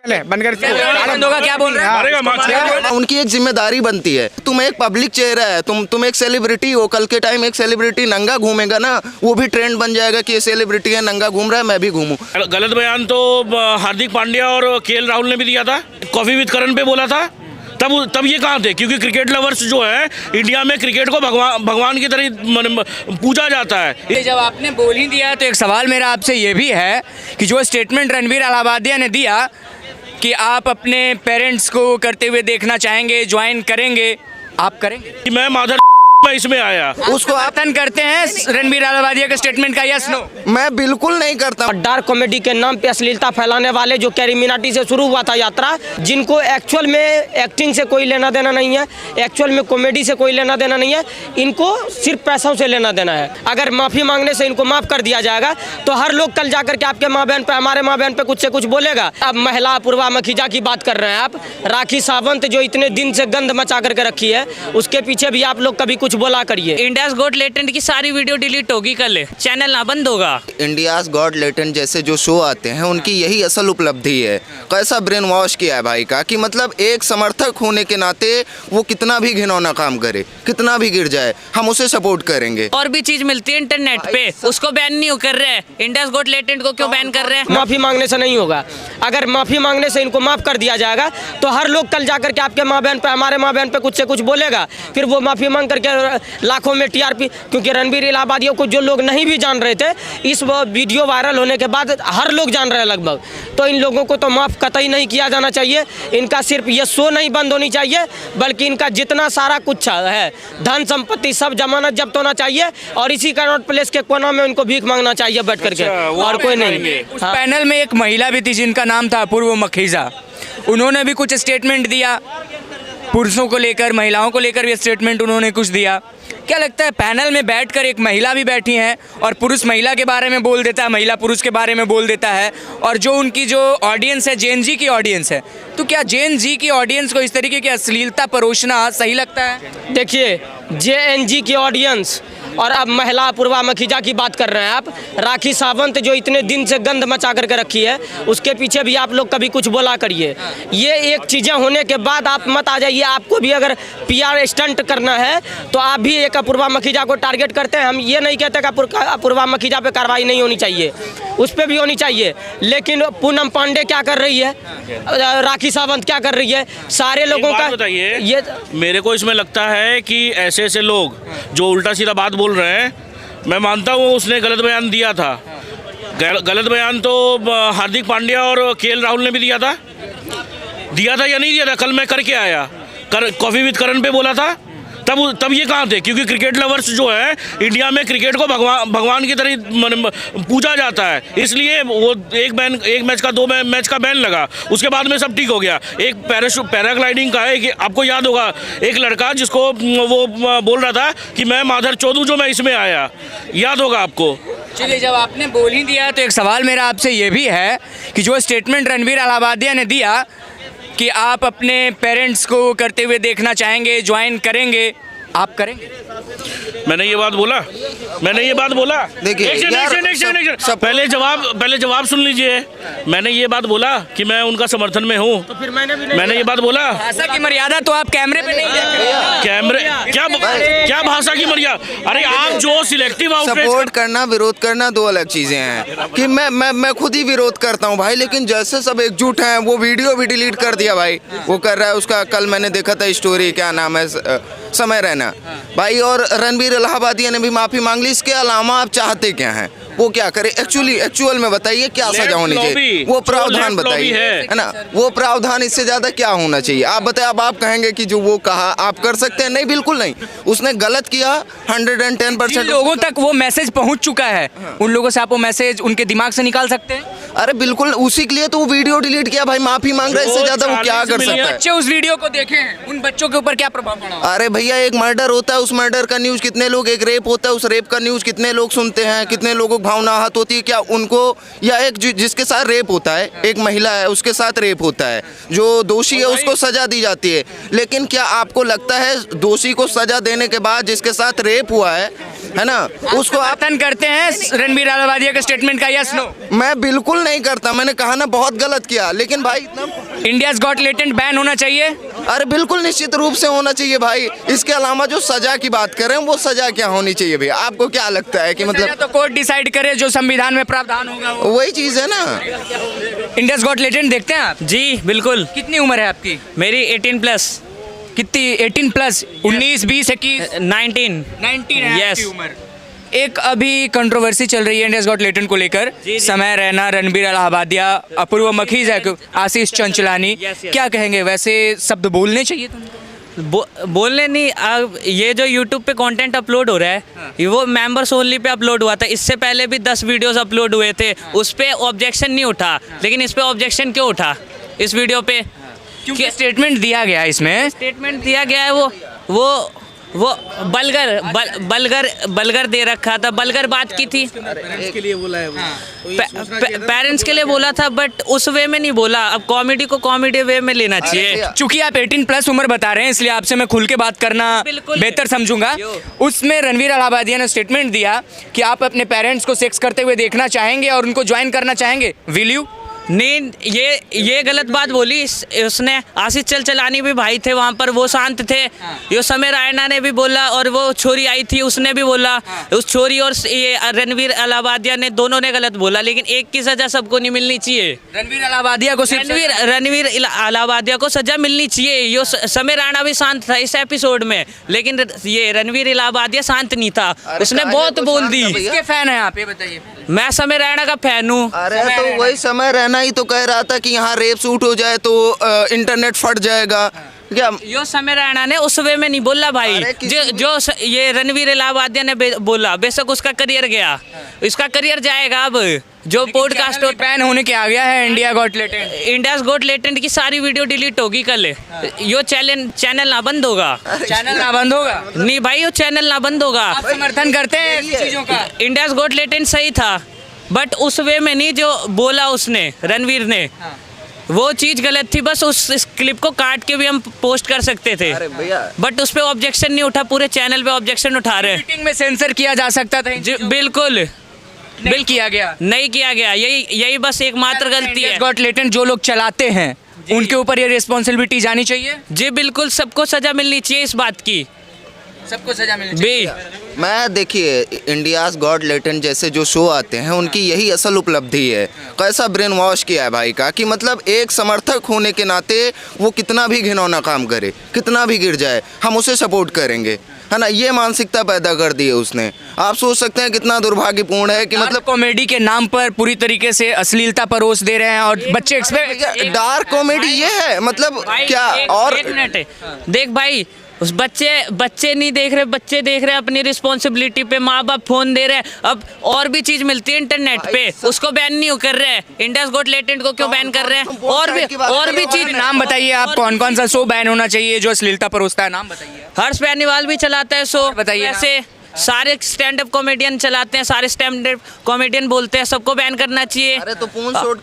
बंद होगा क्या बोल रहे हैं? उनकी एक जिम्मेदारी बनती है। तुम एक पब्लिक चेहरा है, तुम एक सेलिब्रिटी हो। कल के टाइम एक सेलिब्रिटी नंगा घूमेगा ना, वो भी ट्रेंड बन जाएगा कि ये सेलिब्रिटी है, नंगा घूम रहा है, मैं भी घूमूं। गलत बयान तो हार्दिक पांड्या और केएल राहुल ने भी दिया था। कॉफी विद करण पे बोला था, तब ये कहाँ थे? क्योंकि क्रिकेट लवर्स जो है इंडिया में क्रिकेट को भगवान की तरह पूजा जाता है। जब आपने बोल ही दिया तो एक सवाल मेरा आपसे ये भी है कि जो स्टेटमेंट रणवीर अलाहाबादिया ने दिया कि आप अपने पेरेंट्स को करते हुए देखना चाहेंगे, ज्वाइन करेंगे, आप करेंगे? मैं माधर मैं इसमें आया उसको आतन करते हैं रणवीर अलाहाबादिया के स्टेटमेंट का, यस नो? मैं बिल्कुल नहीं करता। डार्क कॉमेडी के नाम पे अश्लीलता फैलाने वाले जो कैरीमिनाटी से शुरू हुआ था यात्रा, जिनको एक्चुअल में एक्टिंग से कोई लेना देना नहीं है, एक्चुअल में कॉमेडी से कोई लेना देना नहीं है, इनको सिर्फ पैसों से लेना देना है। अगर माफ़ी मांगने से इनको माफ़ कर दिया जाएगा तो हर लोग कल जाकर के आपके माँ बहन पे, हमारे माँ बहन पे कुछ से कुछ बोलेगा। अब महिला अपूर्वा मखीजा की बात कर रहे हैं आप, राखी सावंत जो इतने दिन से गंद मचा करके रखी है, उसके पीछे भी आप लोग कभी कुछ बोला करिए। इंडियाज गॉट लेटेंट की सारी वीडियो डिलीट होगी, कल चैनल ना बंद होगा। इंडियाज गॉट लेटेंट जैसे जो शो आते हैं उनकी यही असल उपलब्धि है। कैसा ब्रेन वॉश किया है भाई का, कि मतलब एक समर्थक होने के नाते वो कितना भी घिनौना काम करे, कितना भी गिर जाए, हम उसे सपोर्ट करेंगे। और भी चीज मिलती है इंटरनेट पे, उसको बैन नहीं कर रहे हैं। इंडियाज गॉट लेटेंट को क्यों बैन कर रहे हैं? माफी मांगने से नहीं होगा। अगर माफी मांगने से इनको माफ कर दिया जाएगा तो हर लोग कल जाकर के आपके माँ बहन पे, हमारे माँ बहन पे कुछ से कुछ बोलेगा, फिर वो माफी मांग करके लाखों में टीआरपी। क्योंकि रणवीर इलाहाबादियों को जो लोग नहीं भी जान रहे थे, इस वीडियो वायरल होने के बाद हर लोग जान रहे हैं लगभग, तो इन लोगों को तो माफ कतई नहीं किया जाना चाहिए। इनका सिर्फ ये शो नहीं बंद होनी चाहिए, बल्कि इनका जितना सारा कुछ है, धन संपत्ति सब जमानत जब्त होना चाहिए, और इसी कनॉट प्लेस के कोना में उनको भीख मांगना चाहिए बैठ करके, और कोई नहीं। उस पैनल में एक महिला भी थी जिनका नाम था अपूर्वा मखीजा, उन्होंने भी कुछ स्टेटमेंट दिया, पुरुषों को लेकर, महिलाओं को लेकर भी स्टेटमेंट उन्होंने कुछ दिया। क्या लगता है पैनल में बैठकर एक महिला भी बैठी हैं और पुरुष महिला के बारे में बोल देता है, महिला पुरुष के बारे में बोल देता है, और जो उनकी जो ऑडियंस है जेन जी की ऑडियंस है, तो क्या जेन जी की ऑडियंस को इस तरीके की अश्लीलता परोसना सही लगता है? देखिए, जेएनजी की ऑडियंस और अब महिला अपूर्वा मखीजा की बात कर रहे हैं आप, राखी सावंत जो इतने दिन से गंद मचा करके रखी है, उसके पीछे भी आप लोग कभी कुछ बोला करिए। ये एक चीज़ें होने के बाद आप मत आ जाइए। आपको भी अगर पीआर स्टंट करना है तो आप भी एक अपूर्वा मखीजा को टारगेट करते हैं। हम ये नहीं कहते कि अपूर्वा मखीजा पे कार्रवाई नहीं होनी चाहिए, उस पर भी होनी चाहिए, लेकिन पूनम पांडे क्या कर रही है, राखी सावंत क्या कर रही है, सारे लोगों का बताइए। ये मेरे को इसमें लगता है कि ऐसे ऐसे लोग जो उल्टा सीधा बात बोल रहे हैं, मैं मानता हूँ उसने गलत बयान दिया था। गलत बयान तो हार्दिक पांड्या और केएल राहुल ने भी दिया था या नहीं दिया था? कल मैं करके आया, कॉफी विद करण पे बोला था, तब ये कहाँ थे? क्योंकि क्रिकेट लवर्स जो है इंडिया में क्रिकेट को भगवान की तरह पूजा जाता है, इसलिए वो एक मैच का 2 मैच का बैन लगा, उसके बाद में सब ठीक हो गया। एक पैराग्लाइडिंग का है कि आपको याद होगा, एक लड़का जिसको वो बोल रहा था कि मैं माधर चौधू जो मैं इसमें आया, याद होगा आपको? चलिए, जब आपने बोल ही दिया तो एक सवाल मेरा आपसे ये भी है कि जो स्टेटमेंट रणवीर अलाहाबादिया ने दिया कि आप अपने पेरेंट्स को करते हुए देखना चाहेंगे, ज्वाइन करेंगे, आप करेंगे? मैंने ये बात बोला? देखिए, पहले जवाब सुन लीजिए। मैंने ये बात बोला कि मैं उनका समर्थन में हूँ, तो फिर मैंने ये बात बोला। भाषा की मर्यादा तो आप कैमरे पे नहीं देख रहे। कैमरे क्या भाषा की मर्यादा? अरे आप जो सिलेक्टिव सपोर्ट करना, विरोध करना दो अलग चीजें हैं। कि मैं खुद ही विरोध करता हूँ भाई, लेकिन जैसे सब एकजुट हैं, वो वीडियो भी डिलीट कर दिया भाई, वो कर रहा है उसका। कल मैंने देखा था स्टोरी, क्या नाम है, समय रैना भाई, और रणवीर इलाहाबादिया ने भी माफी मांग ली। इसके अलावा आप चाहते क्या हैं? वो क्या करे एक्चुअल में बताइए, क्या सजा होनी चाहिए? वो प्रावधान बताइए, है ना? वो प्रावधान इससे ज्यादा क्या होना चाहिए? आप बताएं। अब आप कहेंगे कि जो वो कहा आप कर सकते हैं? नहीं, बिल्कुल नहीं। उसने गलत किया 110%। लोगों तक वो मैसेज पहुंच चुका है, उन लोगों से आप वो मैसेज उनके दिमाग से निकाल सकते हैं? अरे बिल्कुल, उसी के लिए तो वो वीडियो डिलीट किया भाई, माफी मांग रहा है, इससे ज्यादा वो क्या कर सकता है? बच्चे उस वीडियो को देखें, उन बच्चों के ऊपर क्या प्रभाव पड़ा? अरे भैया, एक मर्डर होता है, उस मर्डर का न्यूज कितने लोग, एक रेप होता है, उस रेप का न्यूज कितने लोग सुनते हैं, कितने लोगों को भावना आहत होती है? क्या उनको, या एक जिसके साथ रेप होता है, एक महिला है उसके साथ रेप होता है, जो दोषी है उसको सजा दी जाती है, लेकिन क्या आपको लगता है दोषी को सजा देने के बाद जिसके साथ रेप हुआ है है ना, उसको आप समर्थन करते हैं रणबीर अलाहाबादिया के स्टेटमेंट का, यस नो? मैं बिल्कुल नहीं करता, मैंने कहा ना बहुत गलत किया, लेकिन भाई इतना इंडियाज गॉट लेटेंट बैन होना चाहिए। अरे बिल्कुल निश्चित रूप से होना चाहिए भाई। इसके अलावा जो सजा की बात कर रहे हैं वो सजा क्या होनी चाहिए भैया? आपको क्या लगता है कि मतलब तो कोर्ट डिसाइड करे, जो संविधान में प्रावधान होगा वो। वही चीज है ना। इंडियाज गॉट लेटेंट देखते हैं आप? जी बिल्कुल। कितनी उम्र है आपकी? मेरी 18+। कितनी? 18 प्लस? 19, 20, 21? 19। 19 है Yes. आपकी उम्र। एक अभी कंट्रोवर्सी चल रही है इंडियाज गॉट लेटेंट को लेकर, समय रैना, रणबीर अलाहाबादिया, अपूर्व मखीजा, आशीष चंचलानी, Yes, yes. क्या कहेंगे? वैसे शब्द बोलने चाहिए तुमको? बोलने नहीं, अब ये जो YouTube पे कंटेंट अपलोड हो रहा है ये वो मेंबर्स ओनली पे अपलोड हुआ था। इससे पहले भी 10 वीडियोस अपलोड हुए थे, उस पे ऑब्जेक्शन नहीं उठा, लेकिन इस पे ऑब्जेक्शन क्यों उठा इस वीडियो पे? क्योंकि स्टेटमेंट दिया गया है इसमें। स्टेटमेंट दिया गया है वो बलगर दे रखा था, बलगर बात की थी, पेरेंट्स के लिए बोला था, बट उस वे में नहीं बोला। अब कॉमेडी को कॉमेडी वे में लेना चाहिए। चूंकि आप 18 प्लस उम्र बता रहे हैं, इसलिए आपसे मैं खुल के बात करना बिल्कुल। बेहतर समझूंगा। उसमें रणबीर अलाहाबादिया ने स्टेटमेंट दिया कि आप अपने पेरेंट्स को सेक्स करते हुए देखना चाहेंगे और उनको ज्वाइन करना चाहेंगे, विल यू? नहीं, ये गलत बात बोली उसने। आशीष चंचलानी भी भाई थे वहाँ पर, वो शांत थे। यो समय रायना ने भी बोला, और वो छोरी आई थी उसने भी बोला। उस छोरी और ये रणबीर अलाहाबादिया ने, दोनों ने गलत बोला, लेकिन एक की सजा सबको नहीं मिलनी चाहिए। रणबीर अलाहाबादिया को रणबीर अलाहाबादिया को सजा मिलनी चाहिए। यो समय राणा भी शांत था इस एपिसोड में, लेकिन ये रणबीर अलाहाबादिया शांत नहीं था, उसने बहुत बोल दी। किसके फैन हैं आप, ये बताइए? मैं समय राणा का फैन हूँ। अरे तो वही समय रहना ही तो कह रहा था कि यहाँ रेप शूट हो जाए तो इंटरनेट फट जाएगा क्या? यो समय राणा ने उस वे में नहीं बोला भाई। जो ये रणबीर अलाहाबादिया ने बोला, बेशक उसका करियर गया, इसका करियर जाएगा। अब जो पॉडकास्ट बैन होने के आ गया है India got latent, India's got latent की सारी वीडियो डिलीट होगी कल। यो चैनल ना बंद होगा। चैनल ना बंद होगा? नहीं भाई, यो चैनल ना बंद होगा। आप समर्थन करते हैं ऐसी चीजों का? इंडियाज गॉट लेटेंट सही था, बट उस वे में नहीं जो बोला उसने, रणवीर ने, वो चीज़ गलत थी। बस उस क्लिप को काट के भी हम पोस्ट कर सकते थे, बट उस पर ऑब्जेक्शन नहीं उठा। पूरे चैनल पे ऑब्जेक्शन उठा रहे हैं। मीटिंग में सेंसर किया जा सकता था। जी बिल्कुल नहीं किया गया, नहीं किया गया। यही बस एकमात्र गलती है। गॉट लेटेंट जो लोग चलाते हैं उनके ऊपर ये रिस्पॉन्सिबिलिटी जानी चाहिए। जी बिल्कुल, सबको सजा मिलनी चाहिए इस बात की, सबको सजा मिलनी चाहिए। मैं देखिए, इंडियाज गॉड लेटेंट जैसे जो शो आते हैं उनकी यही असल उपलब्धि है। कैसा ब्रेन वॉश किया है भाई का, कि मतलब एक समर्थक होने के नाते वो कितना भी घिनौना काम करे, कितना भी गिर जाए, हम उसे सपोर्ट करेंगे, है ना। ये मानसिकता पैदा कर दी है उसने। आप सोच सकते हैं कितना दुर्भाग्यपूर्ण है कि मतलब कॉमेडी के नाम पर पूरी तरीके से अश्लीलता परोस दे रहे हैं और बच्चे एक्सपेक्ट। डार्क कॉमेडी ये है मतलब क्या? और एक मिनट देख भाई, उस बच्चे नहीं देख रहे, बच्चे देख रहे हैं अपनी रिस्पॉन्सिबिलिटी पे, माँ बाप फोन दे रहे हैं। अब और भी चीज मिलती है इंटरनेट पे, उसको बैन नहीं कर रहे हैं। इंडियाज गॉट लेटेंट को क्यों बैन कर रहे हैं? और भी चीज। नाम बताइए आप, कौन कौन सा शो बैन होना चाहिए जो अश्लीलता परोसता है? नाम बताइए। हर्ष बेनीवाल भी चलाता है शो, बताइए। ऐसे सारे स्टैंड अप कॉमेडियन चलाते हैं, सारे स्टैंड अप कॉमेडियन बोलते हैं, सबको बैन करना चाहिए। अरे तो फोन शूट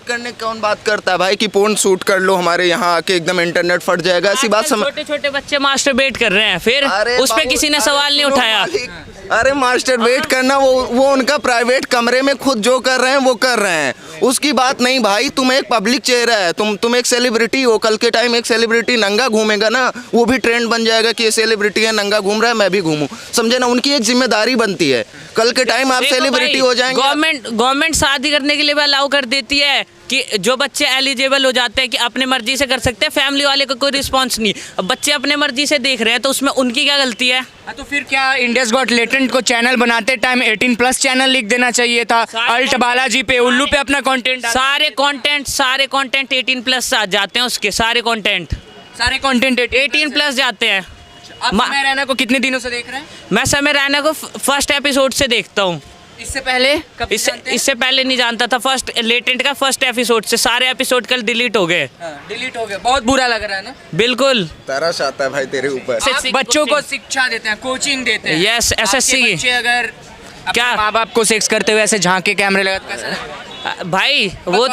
करने कौन बात करता है भाई कि फोन शूट कर लो, हमारे यहाँ आके एकदम इंटरनेट फट जाएगा, ऐसी बात समझ। छोटे छोटे बच्चे मास्टरबेट कर रहे हैं, फिर उस पे किसी ने सवाल नहीं उठाया। अरे मास्टरबेट करना वो उनका प्राइवेट कमरे में खुद जो कर रहे हैं वो कर रहे हैं, उसकी बात नहीं भाई। तुम एक पब्लिक चेहरा है, तुम एक सेलिब्रिटी हो। कल के टाइम एक सेलिब्रिटी नंगा घूमेगा ना, वो भी ट्रेंड बन जाएगा कि ये सेलिब्रिटी है, नंगा घूम रहा है, मैं भी घूमूं, समझे ना। उनकी एक जिम्मेदारी बनती है। कल के टाइम आप सेलिब्रिटी हो जाएंगे। गवर्नमेंट शादी करने के लिए भी अलाउ कर देती है कि जो बच्चे एलिजिबल हो जाते हैं कि अपने मर्जी से कर सकते हैं, फैमिली वाले को कोई रिस्पॉन्स नहीं। अब बच्चे अपने मर्जी से देख रहे हैं तो उसमें उनकी क्या गलती है? तो फिर क्या इंडियाज गॉट लेटेंट को चैनल बनाते टाइम 18 प्लस चैनल लिख देना चाहिए था? अल्ट बालाजी पे, उल्लू पे अपना कंटेंट, सारे कंटेंट 18 प्लस आ जाते हैं। उसके सारे कंटेंट 18 प्लस जाते हैं। समय रैना को कितने दिनों से देख रहे हैं? मैं समय रैना को फर्स्ट एपिसोड से देखता हूँ। इससे पहले इससे पहले नहीं जानता था। फर्स्ट लेटेंट का फर्स्ट एपिसोड से सारे एपिसोड कल डिलीट हो गए। डिलीट हो गए, बहुत बुरा लग रहा है ना? बिल्कुल, तरस आता है भाई तेरे ऊपर। आप बच्चों को शिक्षा देते हैं, कोचिंग देते हैं। यस, SSC की। बच्चे अगर क्या माँ बाप को सेक्स करते हुए ऐसे झांक के कैमरे लगा तो कैसा लगता है? भाई वो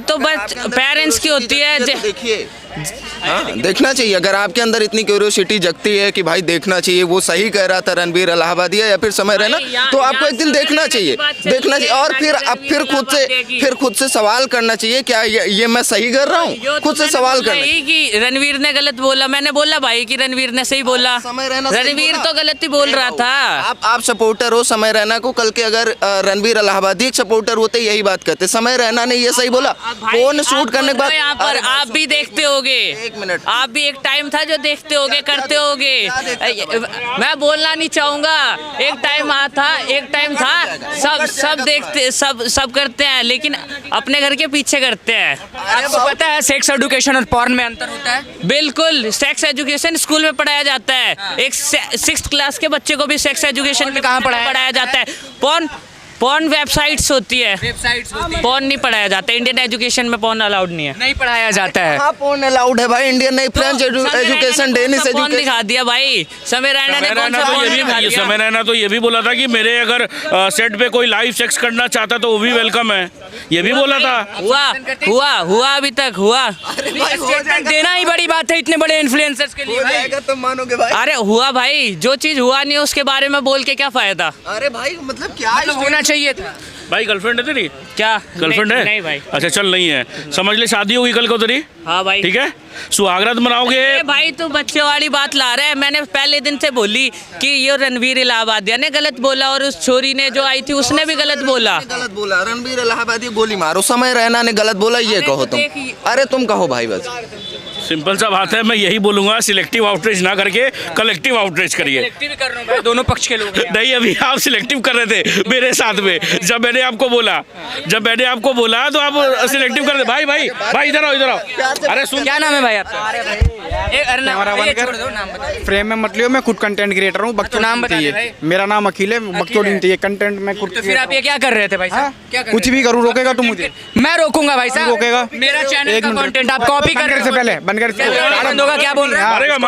तो बस पेरेंट्स की होती है। देखिए हाँ, देखना चाहिए। अगर आपके अंदर इतनी क्यूरियोसिटी जगती है कि भाई देखना चाहिए, वो सही कह रहा था रणबीर इलाहाबादिया या फिर समय रैना, तो आपको एक दिन देखना चाहिए, देखना चाहिए। और फिर खुद से सवाल करना चाहिए, क्या ये मैं सही कर रहा हूँ? खुद से सवाल करना चाहिए। कि रणवीर ने गलत बोला, मैंने बोला भाई कि रणवीर ने सही बोला, समय रैना सही रणवीर बोला। तो गलत ही बोल रहा था। आप सपोर्टर हो समय रैना को, कल के अगर रणबीर इलाहाबादी एक सपोर्टर होते यही बात कहते, समय रैना ने ये सही बोला। भाई, फोन आप शूट करने के बोल रहे हो यहाँ बाद पर आप भी देखते होगे, एक मिनट। आप भी एक टाइम था जो देखते होगे, करते होगे। मैं बोलना नहीं चाहूंगा, एक टाइम था, सब देखते, सब करते हैं, लेकिन अपने घर के पीछे करते हैं। आपको पता है सेक्स एजुकेशन और पॉर्न में अंतर होता है? बिल्कुल, सेक्स एजुकेशन स्कूल में पढ़ाया जाता है। एक 6th क्लास के बच्चे को भी सेक्स एजुकेशन में कहाँ पढ़ाया जाता है? पॉर्न वेबसाइट्स होती है, पॉर्न नहीं पढ़ाया जाता। इंडियन एजुकेशन में पॉर्न अलाउड नहीं है, नहीं पढ़ाया जाता है। हाँ, फोन अलाउड है भाई, इंडियन नहीं, French education, Danish porn education. दिखा दिया भाई समय रैना ने, कौन सा porn दिखा दिया? समय रैना तो ये भी बोला था कि मेरे अगर सेट पे कोई लाइव सेक्स करना चाहता तो वो भी वेलकम है, ये भी बोला था। हुआ अभी तक हुआ। स्टेटमेंट देना ही बड़ी बात है इतने बड़े इन्फ्लुएंसर्स के लिए भाई। तुम मानोगे भाई? अरे हुआ भाई, जो चीज हुआ नहीं उसके बारे में बोल के क्या फायदा? अरे भाई मतलब क्या होना चाहिए था। भाई गर्लफ्रेंड है तेरी? क्या गर्लफ्रेंड है? नहीं भाई। अच्छा चल, नहीं है, समझ ले शादी होगी कल को तेरी, हाँ भाई। ठीक है, सुहागरात मनाओगे। अरे भाई तू बच्चे वाली बात ला रहा है। मैंने पहले दिन से बोली कि ये रणवीर इलाहाबादिया ने गलत बोला और उस छोरी ने जो आई थी उसने भी गलत बोला। गलत बोला? रणबीर इलाहाबादी गोली मारो, समय रैना ने गलत बोला, ये कहो तुम। अरे तुम कहो भाई, बस सिंपल सा बात है, मैं यही बोलूंगा, सिलेक्टिव आउटरीच ना करके कलेक्टिव आउटरीच करिए। भी कर रहा हूं भाई, दोनों पक्ष के लोग हैं। नहीं, अभी आप सिलेक्टिव कर रहे थे मेरे साथ में, जब मैंने आपको बोला तो आप सिलेक्टिव कर रहे। भाई इधर आओ। अरे सुन, क्या नाम है भाई आपका? फ्रेम में मत लियो, मैं खुद कंटेंट क्रिएटर हूँ। तो नाम बताइए भाई। मेरा नाम अखिल है, बकचोदी नहीं चाहिए, कंटेंट में खुद तो फिर आप ये क्या कर रहे थे भाई साहब? क्या कर कुछ भी करूँ, रोकेगा तू मुझे? मैं रोकूंगा भाई साहब? रोकेगा? मेरा चैनल एक का मिनट। कंटेंट आप कॉपी कर रहे से हो। पहले बंद कर। बंद होगा, क्या बोल रहे हैं? मारेगा,